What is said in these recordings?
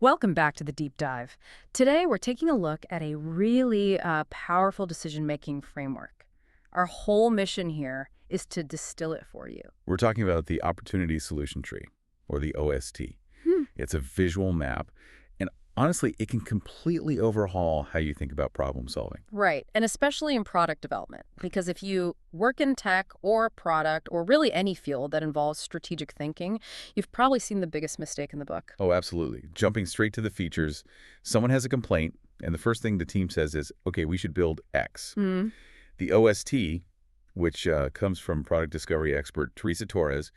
Welcome back to the deep dive. Today, we're taking a look at a really powerful decision-making framework. Our whole mission here is to distill it for you. We're talking about the Opportunity Solution Tree, or the OST. It's a visual map, and honestly, it can completely overhaul how you think about problem solving. Right, and especially in product development, because if you work in tech or product or really any field that involves strategic thinking, you've probably seen the biggest mistake in the book. Oh, absolutely. Jumping straight to the features, someone has a complaint, and the first thing the team says is, okay, we should build X. The OST, which comes from product discovery expert Teresa Torres,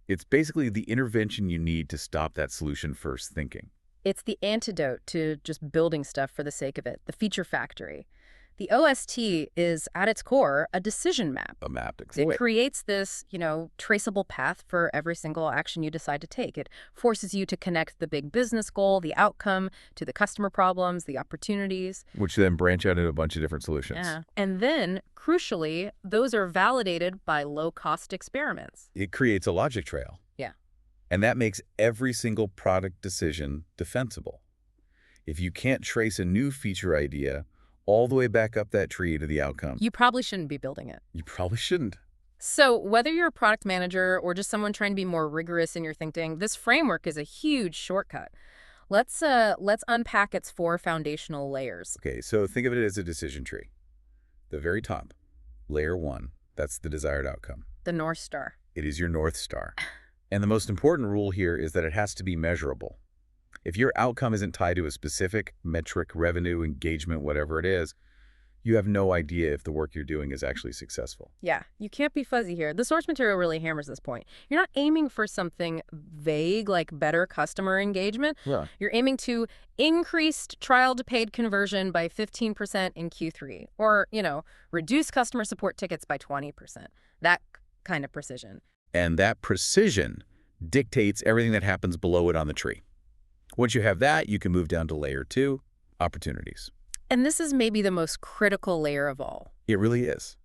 it's basically the intervention you need to stop that solution-first thinking. It's the antidote to just building stuff for the sake of it, the feature factory. The OST is, at its core, a decision map. A map to It exploit. creates this, traceable path for every single action you decide to take. It forces you to connect the big business goal, the outcome, to the customer problems, the opportunities. Which then branch out into a bunch of different solutions. Yeah. And then, crucially, those are validated by low-cost experiments. It creates a logic trail. Yeah. And that makes every single product decision defensible. If you can't trace a new feature idea all the way back up that tree to the outcome, You probably shouldn't be building it. you probably shouldn't. So whether you're a product manager or just someone trying to be more rigorous in your thinking, this framework is a huge shortcut. Let's unpack its four foundational layers. Okay, so think of it as a decision tree. The very top, layer 1, that's the desired outcome. The North Star. It is your North Star. And the most important rule here is that it has to be measurable. If your outcome isn't tied to a specific metric, revenue, engagement, whatever it is, you have no idea if the work you're doing is actually successful. Yeah, you can't be fuzzy here. The source material really hammers this point. You're not aiming for something vague like better customer engagement. Yeah. You're aiming to increased trial to paid conversion by 15% in Q3 or, reduce customer support tickets by 20%. That kind of precision. And that precision dictates everything that happens below it on the tree. Once you have that, you can move down to layer 2, opportunities. And this is maybe the most critical layer of all. It really is.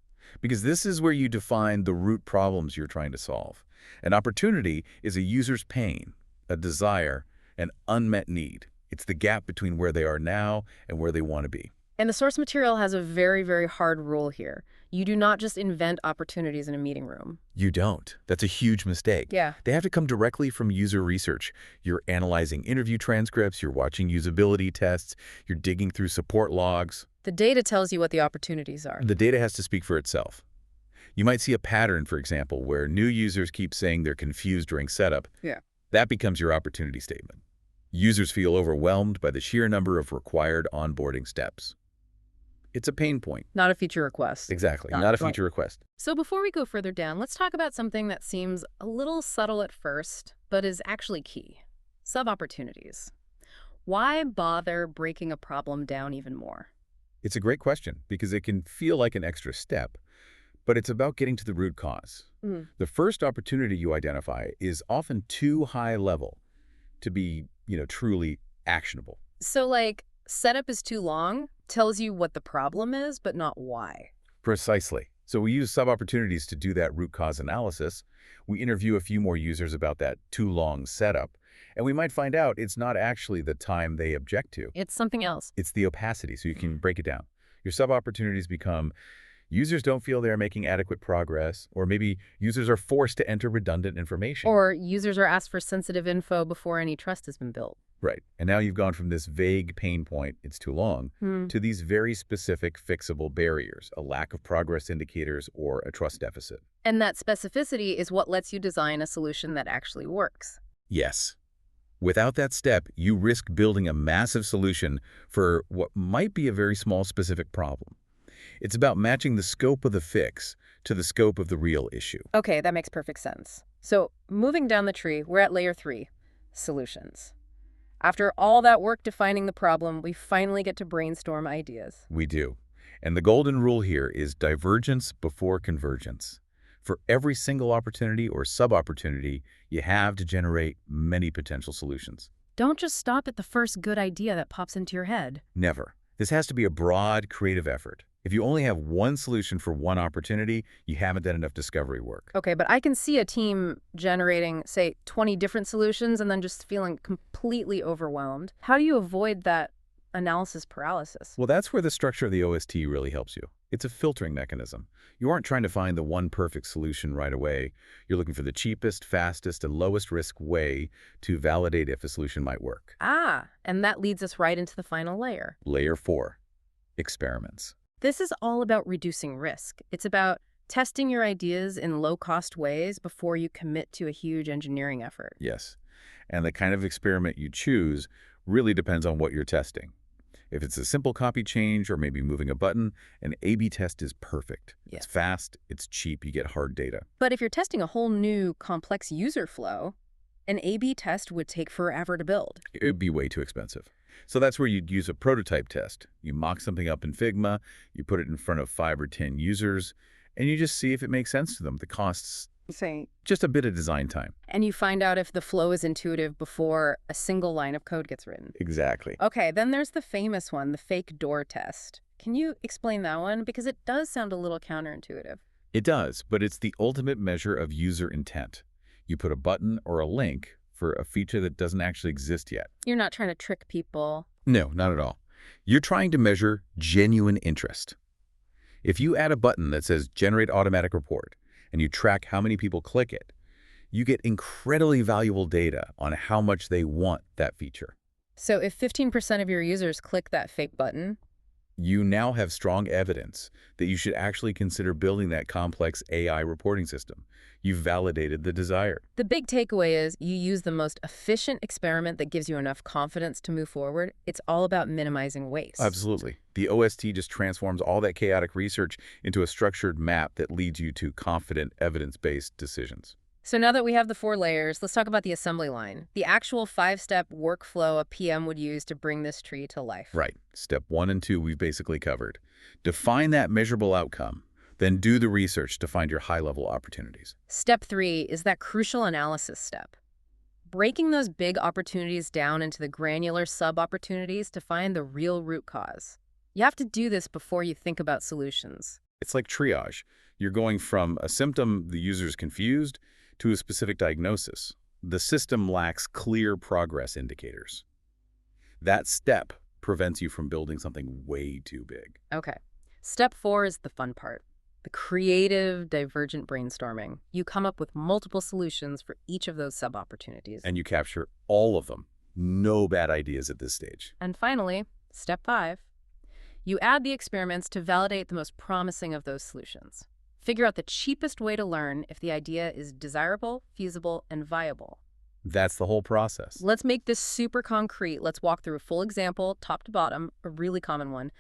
Because this is where you define the root problems you're trying to solve. An opportunity is a user's pain, a desire, an unmet need. It's the gap between where they are now and where they want to be. And the source material has a very, very hard rule here. You do not just invent opportunities in a meeting room. You don't. That's a huge mistake. Yeah. They have to come directly from user research. You're analyzing interview transcripts, you're watching usability tests, you're digging through support logs. The data tells you what the opportunities are. The data has to speak for itself. You might see a pattern, for example, where new users keep saying they're confused during setup. Yeah. That becomes your opportunity statement. Users feel overwhelmed by the sheer number of required onboarding steps. It's a pain point. Not a feature request. Exactly, not a feature request. So before we go further down, let's talk about something that seems a little subtle at first, but is actually key. Sub-opportunities. Why bother breaking a problem down even more? It's a great question because it can feel like an extra step, but it's about getting to the root cause. The first opportunity you identify is often too high level to be, truly actionable. So setup is too long, tells you what the problem is, but not why. Precisely. So we use sub-opportunities to do that root cause analysis. We interview a few more users about that too long setup, and we might find out it's not actually the time they object to. It's something else. It's the opacity, so you can break it down. Your sub-opportunities become users don't feel they're making adequate progress, or maybe users are forced to enter redundant information. Or users are asked for sensitive info before any trust has been built. Right. And now you've gone from this vague pain point, it's too long, to these very specific fixable barriers, a lack of progress indicators or a trust deficit. And that specificity is what lets you design a solution that actually works. Yes. Without that step, you risk building a massive solution for what might be a very small specific problem. It's about matching the scope of the fix to the scope of the real issue. Okay, that makes perfect sense. So moving down the tree, we're at layer 3, solutions. After all that work defining the problem, we finally get to brainstorm ideas. We do. And the golden rule here is divergence before convergence. For every single opportunity or sub-opportunity, you have to generate many potential solutions. Don't just stop at the first good idea that pops into your head. Never. This has to be a broad, creative effort. If you only have one solution for one opportunity, you haven't done enough discovery work. Okay, but I can see a team generating, say, 20 different solutions and then just feeling completely overwhelmed. How do you avoid that analysis paralysis? Well, that's where the structure of the OST really helps you. It's a filtering mechanism. You aren't trying to find the one perfect solution right away. You're looking for the cheapest, fastest, and lowest risk way to validate if a solution might work. Ah, and that leads us right into the final layer. Layer 4, experiments. This is all about reducing risk. It's about testing your ideas in low-cost ways before you commit to a huge engineering effort. Yes. And the kind of experiment you choose really depends on what you're testing. If it's a simple copy change or maybe moving a button, an A/B test is perfect. Yeah. It's fast, it's cheap, you get hard data. But if you're testing a whole new complex user flow, an A/B test would take forever to build. It would be way too expensive. So that's where you'd use a prototype test. You mock something up in Figma, you put it in front of 5 or 10 users, and you just see if it makes sense to them. The cost's Say, just a bit of design time. and you find out if the flow is intuitive before a single line of code gets written. Exactly. Okay, then there's the famous one, the fake door test. Can you explain that one? Because it does sound a little counterintuitive. It does, but it's the ultimate measure of user intent. You put a button or a link for a feature that doesn't actually exist yet. You're not trying to trick people. No, not at all. You're trying to measure genuine interest. If you add a button that says Generate Automatic Report and you track how many people click it, you get incredibly valuable data on how much they want that feature. So if 15% of your users click that fake button, You now have strong evidence that you should actually consider building that complex AI reporting system. You've validated the desire. the big takeaway is you use the most efficient experiment that gives you enough confidence to move forward. It's all about minimizing waste. Absolutely. The OST just transforms all that chaotic research into a structured map that leads you to confident, evidence-based decisions. So now that we have the 4 layers, let's talk about the assembly line, the actual 5-step workflow a PM would use to bring this tree to life. Right. Step 1 and 2 we've basically covered. Define that measurable outcome, then do the research to find your high-level opportunities. Step 3 is that crucial analysis step. Breaking those big opportunities down into the granular sub-opportunities to find the real root cause. You have to do this before you think about solutions. It's like triage. You're going from a symptom the user's confused to a specific diagnosis. The system lacks clear progress indicators. That step prevents you from building something way too big. Okay. Step 4 is the fun part. The creative, divergent brainstorming. You come up with multiple solutions for each of those sub-opportunities. And you capture all of them. No bad ideas at this stage. And finally, step 5, you add the experiments to validate the most promising of those solutions. Figure out the cheapest way to learn if the idea is desirable, feasible, and viable. That's the whole process. Let's make this super concrete. Let's walk through a full example, top to bottom, a really common one.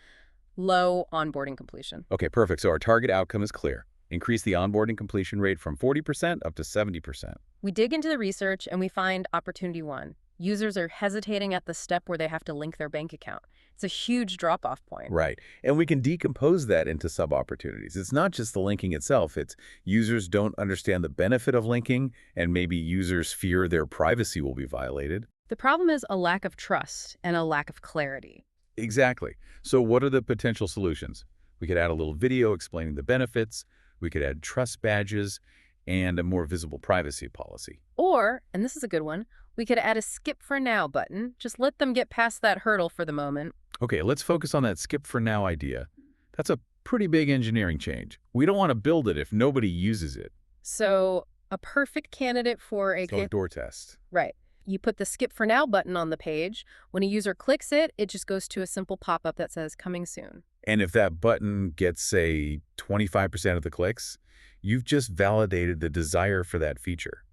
Low onboarding completion. Okay, perfect. So our target outcome is clear. Increase the onboarding completion rate from 40% up to 70%. We dig into the research and we find opportunity 1. Users are hesitating at the step where they have to link their bank account. It's a huge drop-off point. Right. And we can decompose that into sub-opportunities. It's not just the linking itself. It's users don't understand the benefit of linking, and maybe users fear their privacy will be violated. The problem is a lack of trust and a lack of clarity. Exactly. So what are the potential solutions? We could add a little video explaining the benefits. We could add trust badges and a more visible privacy policy. Or, and this is a good one, we could add a skip for now button. Just let them get past that hurdle for the moment. Okay, let's focus on that skip for now idea. That's a pretty big engineering change. We don't want to build it if nobody uses it. So, a perfect candidate for a... So door test. Right. You put the skip for now button on the page. When a user clicks it, it just goes to a simple pop-up that says coming soon. And if that button gets, say, 25% of the clicks, you've just validated the desire for that feature.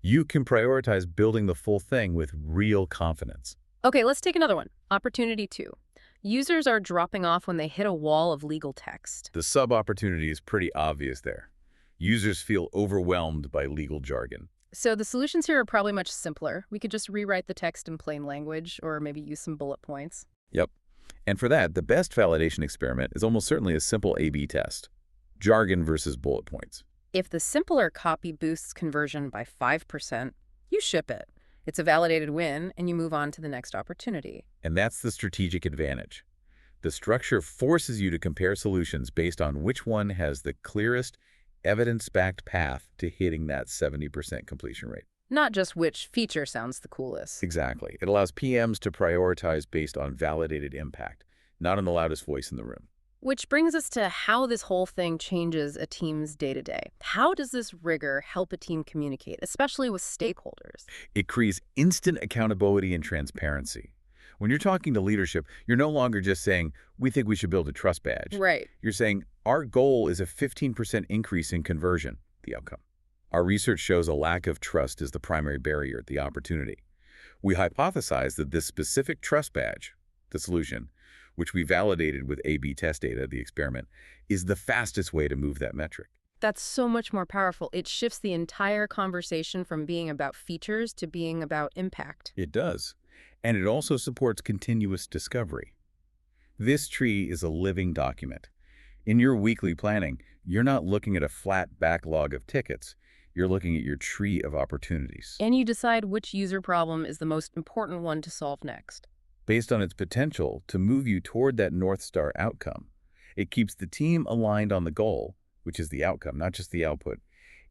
You can prioritize building the full thing with real confidence. Okay, let's take another one. Opportunity 2. Users are dropping off when they hit a wall of legal text. The sub-opportunity is pretty obvious there. Users feel overwhelmed by legal jargon. So the solutions here are probably much simpler. We could just rewrite the text in plain language or maybe use some bullet points. Yep. And for that, the best validation experiment is almost certainly a simple A/B test. Jargon versus bullet points. If the simpler copy boosts conversion by 5%, you ship it. It's a validated win, and you move on to the next opportunity. And that's the strategic advantage. The structure forces you to compare solutions based on which one has the clearest, evidence-backed path to hitting that 70% completion rate. Not just which feature sounds the coolest. Exactly. It allows PMs to prioritize based on validated impact, not on the loudest voice in the room. Which brings us to how this whole thing changes a team's day-to-day. How does this rigor help a team communicate, especially with stakeholders? It creates instant accountability and transparency. When you're talking to leadership, you're no longer just saying, we think we should build a trust badge. Right. You're saying, our goal is a 15% increase in conversion, the outcome. Our research shows a lack of trust is the primary barrier at the opportunity. We hypothesize that this specific trust badge, the solution, which we validated with A/B test data, the experiment, is the fastest way to move that metric. That's so much more powerful. It shifts the entire conversation from being about features to being about impact. It does. And it also supports continuous discovery. This tree is a living document. In your weekly planning, you're not looking at a flat backlog of tickets. You're looking at your tree of opportunities. And you decide which user problem is the most important one to solve next. Based on its potential to move you toward that North Star outcome. It keeps the team aligned on the goal, which is the outcome, not just the output.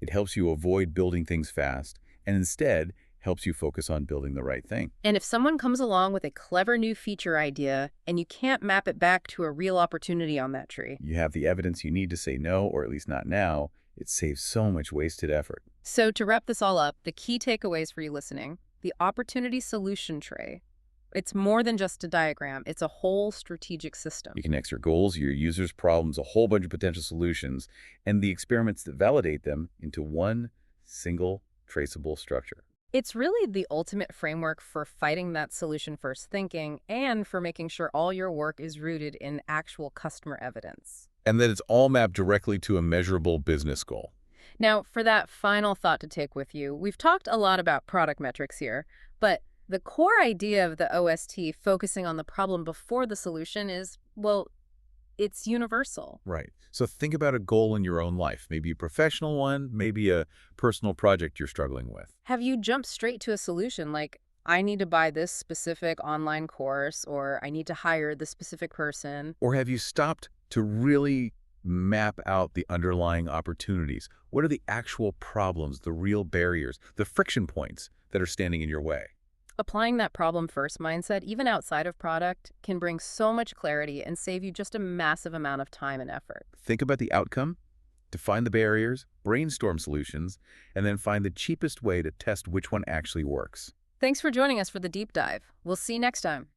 It helps you avoid building things fast, and instead helps you focus on building the right thing. And if someone comes along with a clever new feature idea and you can't map it back to a real opportunity on that tree, You have the evidence you need to say no, or at least not now. It saves so much wasted effort. So to wrap this all up, the key takeaways for you listening, the opportunity solution tray. It's more than just a diagram. It's a whole strategic system. You connect your goals, your users' problems, a whole bunch of potential solutions, and the experiments that validate them into one single traceable structure. It's really the ultimate framework for fighting that solution-first thinking and for making sure all your work is rooted in actual customer evidence. And that it's all mapped directly to a measurable business goal. Now, for that final thought to take with you, we've talked a lot about product metrics here, but the core idea of the OST focusing on the problem before the solution is, well, it's universal. Right. So think about a goal in your own life, maybe a professional one, maybe a personal project you're struggling with. Have you jumped straight to a solution like, I need to buy this specific online course, or I need to hire this specific person? Or have you stopped to really map out the underlying opportunities? What are the actual problems, the real barriers, the friction points that are standing in your way? Applying that problem-first mindset, even outside of product, can bring so much clarity and save you just a massive amount of time and effort. Think about the outcome, define the barriers, brainstorm solutions, and then find the cheapest way to test which one actually works. Thanks for joining us for the deep dive. We'll see you next time.